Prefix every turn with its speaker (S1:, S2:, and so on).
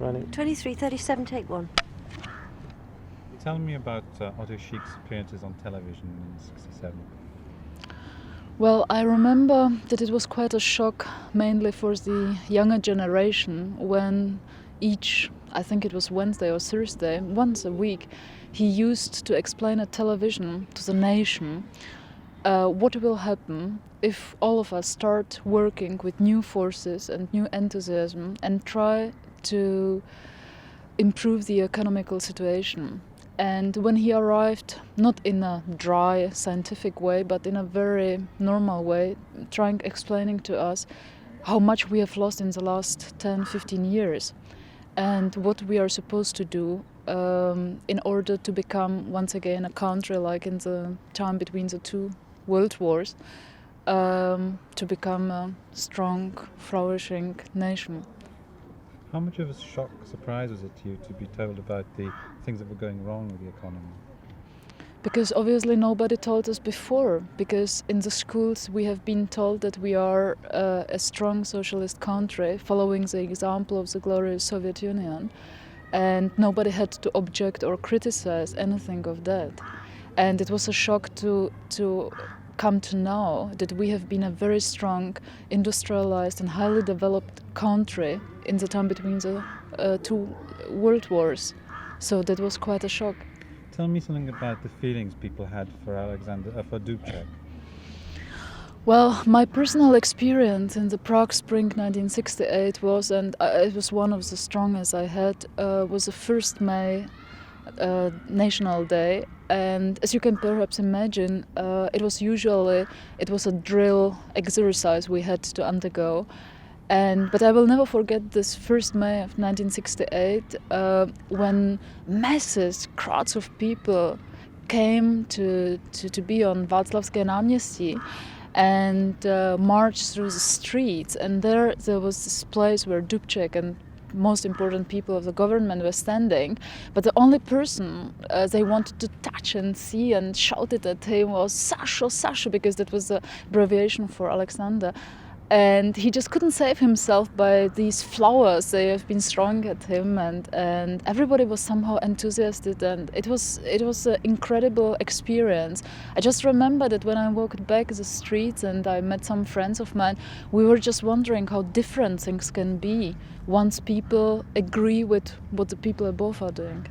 S1: Running.
S2: 23:37, take one.
S3: Tell me about Otto Schick's appearances on television in '67.
S4: Well, I remember that it was quite a shock, mainly for the younger generation, when each, I think it was Wednesday or Thursday, once a week, he used to explain at television to the nation what will happen if all of us start working with new forces and new enthusiasm and try to improve the economical situation. And when he arrived, not in a dry scientific way, but in a very normal way, explaining to us how much we have lost in the last 10-15 years and what we are supposed to do in order to become once again a country like in the time between the two world wars, to become a strong, flourishing nation.
S3: How much of a shock, surprise was it to you to be told about the things that were going wrong with the economy?
S4: Because obviously nobody told us before, because in the schools we have been told that we are a strong socialist country following the example of the glorious Soviet Union, and nobody had to object or criticize anything of that. And it was a shock to come to know that we have been a very strong, industrialized and highly developed country in the time between the two world wars. So that was quite a shock.
S3: Tell me something about the feelings people had for for Dubček.
S4: Well, my personal experience in the Prague Spring 1968 was, and it was one of the strongest I had, was the 1st May National Day. And as you can perhaps imagine, it was a drill exercise we had to undergo. But I will never forget this 1st May of 1968 when crowds of people came to be on Václavské náměstí and marched through the streets. And there was this place where Dubček and most important people of the government were standing, but the only person they wanted to touch and see and shouted at him was Sasho, Sasho, because that was the abbreviation for Alexander. And he just couldn't save himself by these flowers they have been throwing at him, and everybody was somehow enthusiastic, and it was an incredible experience. I just remember that when I walked back the streets and I met some friends of mine, we were just wondering how different things can be once people agree with what the people above are doing.